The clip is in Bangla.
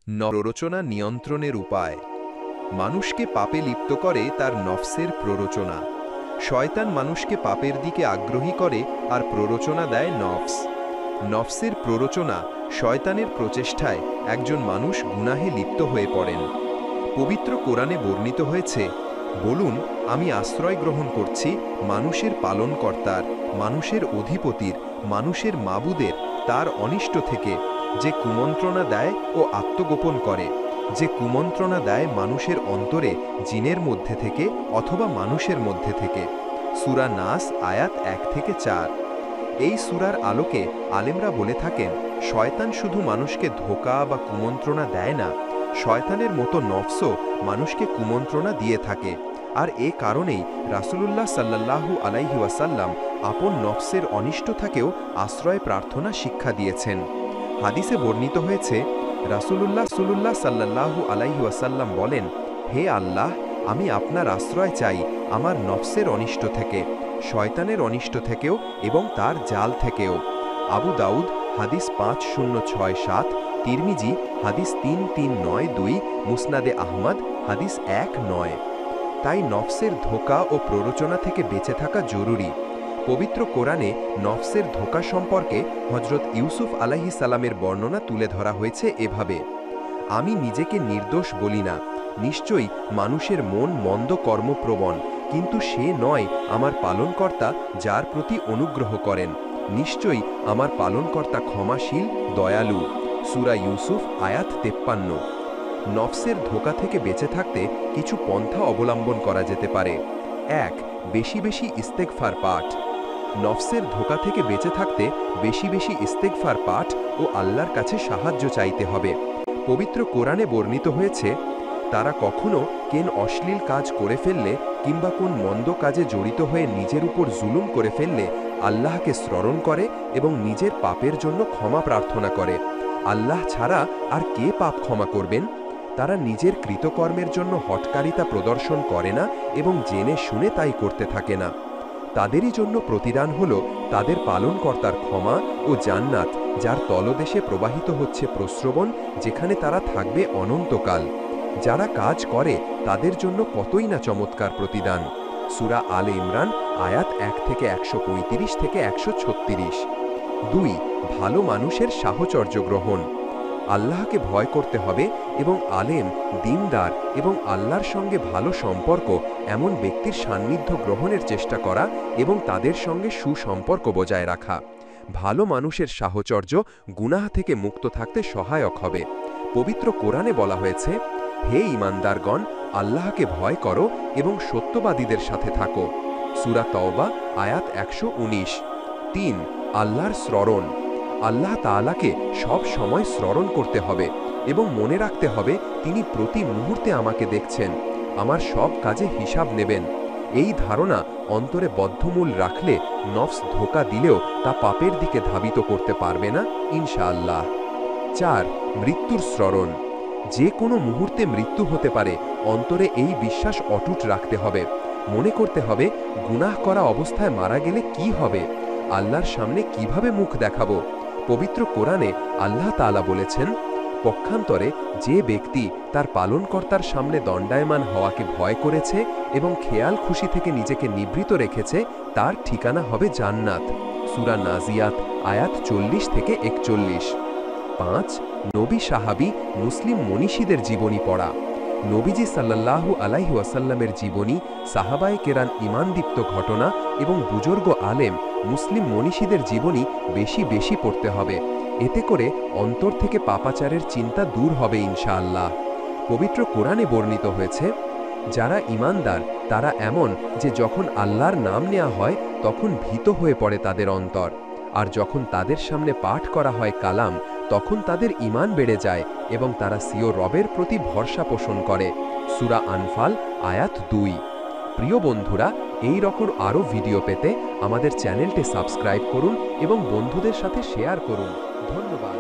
প্ররোচনা নিয়ন্ত্রণের উপায়। মানুষকে পাপে লিপ্ত করে তার নফসের প্ররোচনা। শয়তান মানুষকে পাপের দিকে আগ্রহী করে আর প্ররোচনা দেয় নফস। নফসের প্ররোচনা, শয়তানের প্রচেষ্টায় একজন মানুষ গুনাহে লিপ্ত হয়ে পড়েন। পবিত্র কোরআনে বর্ণিত হয়েছে, বলুন, আমি আশ্রয় গ্রহণ করছি মানুষের পালনকর্তার, মানুষের অধিপতির, মানুষের মাবুদের, তার অনিষ্ট থেকে, যে কুমন্ত্রণা দেয় ও আত্মগোপন করে, যে কুমন্ত্রণা দেয় মানুষের অন্তরে জিনের মধ্যে থেকে অথবা মানুষের মধ্যে থেকে। সূরা নাস আয়াত 1 থেকে 4। এই সূরার আলোকে আলেমরা বলে থাকেন, শয়তান শুধু মানুষকে ধোঁকা বা কুমন্ত্রণা দেয় না, শয়তানের মতো নফসও মানুষকে কুমন্ত্রণা দিয়ে থাকে। আর এ কারণেই রাসূলুল্লাহ সাল্লাল্লাহু আলাইহি ওয়াসাল্লাম আপন নফসের অনিষ্ট থেকেও আশ্রয় প্রার্থনা শিক্ষা দিয়েছেন। হাদিসে বর্ণিত হয়েছে, রাসূলুল্লাহ সাল্লাল্লাহু আলাইহি ওয়াসাল্লাম বলেন, হে আল্লাহ, আমি আপনার আশ্রয় চাই আমার নফসের অনিষ্ট থেকে, শয়তানের অনিষ্ট থেকেও এবং তার জাল থেকেও। আবু দাউদ হাদিস 5067, তিরমিজি হাদিস 3392, মুসনাদে আহমদ হাদিস 19। তাই নফসের ধোঁকা ও প্ররোচনা থেকে বেঁচে থাকা জরুরি। পবিত্র কোরআনে নফসের ধোঁকা সম্পর্কে হজরত ইউসুফ আলাইহিস সালামের বর্ণনা তুলে ধরা হয়েছে এভাবে, আমি নিজেকে নির্দোষ বলি না, নিশ্চয়ই মানুষের মন মন্দ কর্মপ্রবণ, কিন্তু সে নয় আমার পালনকর্তা যার প্রতি অনুগ্রহ করেন। নিশ্চয়ই আমার পালনকর্তা ক্ষমাশীল, দয়ালু। সূরা ইউসুফ আয়াত 53। নফসের ধোঁকা থেকে বেঁচে থাকতে কিছু পন্থা অবলম্বন করা যেতে পারে। 1. বেশি বেশি ইস্তেগফার পাঠ। নফসের ধোঁকা থেকে বেঁচে থাকতে বেশি বেশি ইস্তেগফার পাঠ ও আল্লাহর কাছে সাহায্য চাইতে হবে। পবিত্র কোরআনে বর্ণিত হয়েছে, তারা কখনো কেন অশ্লীল কাজ করে ফেললে কিংবা কোন মন্দ কাজে জড়িত হয়ে নিজের উপর জুলুম করে ফেললে আল্লাহকে স্মরণ করে এবং নিজের পাপের জন্য ক্ষমা প্রার্থনা করে। আল্লাহ ছাড়া আর কে পাপ ক্ষমা করবেন? তারা নিজের কৃতকর্মের জন্য হঠকারিতা প্রদর্শন করে না এবং জেনে শুনে তাই করতে থাকে না। তাদেরই জন্য প্রতিদান হল তাদের পালনকর্তার ক্ষমা ও জান্নাত, যার তলদেশে প্রবাহিত হচ্ছে প্রস্রবণ, যেখানে তারা থাকবে অনন্তকাল। যারা কাজ করে তাদের জন্য কতই না চমৎকার প্রতিদান। সূরা আলে ইমরান আয়াত 1 থেকে 135 থেকে 136। 2. ভালো মানুষের সাহচর্য গ্রহণ। আল্লাহকে ভয় করতে হবে এবং আলেম, দ্বীনদার এবং আল্লাহর সঙ্গে ভালো সম্পর্ক এমন ব্যক্তির সান্নিধ্য গ্রহণের চেষ্টা করা এবং তাদের সঙ্গে সুসম্পর্ক বজায় রাখা। ভালো মানুষের সাহচর্য গুনাহ থেকে মুক্ত থাকতে সহায়ক হবে। পবিত্র কোরআনে বলা হয়েছে, হে ঈমানদারগণ, আল্লাহকে ভয় করো এবং সত্যবাদীদের সাথে থাকো। সূরা তওবা আয়াত 119। 3. আল্লাহর স্মরণ। আল্লাহ তাআলাকে সব সময় স্মরণ করতে হবে এবং মনে রাখতে হবে তিনি প্রতি মুহূর্তে আমাকে দেখছেন, আমার সব কাজে হিসাব নেবেন। এই ধারণা অন্তরে বদ্ধমূল রাখলে নফস ধোঁকা দিলেও তা পাপের দিকে ধাবিত করতে পারবে না, ইনশাআল্লাহ। 4. মৃত্যুর স্মরণ। যে কোনো মুহূর্তে মৃত্যু হতে পারে, অন্তরে এই বিশ্বাস অটুট রাখতে হবে। মনে করতে হবে, গুনাহ করা অবস্থায় মারা গেলে কি হবে, আল্লাহর সামনে কিভাবে মুখ দেখাবো। পবিত্র কোরআনে আল্লাহ তাআলা বলেছেন, পক্ষান্তরে যে ব্যক্তি তার পালনকর্তার সামনে দণ্ডায়মান হওয়াকে ভয় করেছে এবং খেয়াল খুশি থেকে নিজেকে নিবৃত রেখেছে, তার ঠিকানা হবে জান্নাত। সূরা নাজিয়াত আয়াত 40 থেকে 41। 5. নবী সাহাবী মুসলিম মনীষীদের জীবনী পড়া। নবীজি সাল্লাল্লাহু আলাইহি ওয়াসাল্লামের জীবনী, সাহাবায়ে কেরাম ঈমানদীপ্ত ঘটনা এবং বুজুর্গ আলেম মুসলিম মনীষীদের জীবনী বেশি বেশি পড়তে হবে। এতে করে অন্তর থেকে পাপাচারের চিন্তা দূর হবে ইনশাআল্লাহ। পবিত্র কোরআনে বর্ণিত হয়েছে, যারা ঈমানদার তারা এমন যে যখন আল্লাহর নাম নেওয়া হয় তখন ভীত হয়ে পড়ে তাদের অন্তর, আর যখন তাদের সামনে পাঠ করা হয় কালাম তখন তাদের ঈমান বেড়ে যায় এবং তারা সিও রবের প্রতি ভরসা পোষণ করে। সূরা আনফাল আয়াত 2। প্রিয় বন্ধুরা, এই রকম আরও ভিডিও পেতে আমাদের চ্যানেলটি সাবস্ক্রাইব করুন এবং বন্ধুদের সাথে শেয়ার করুন। ধন্যবাদ।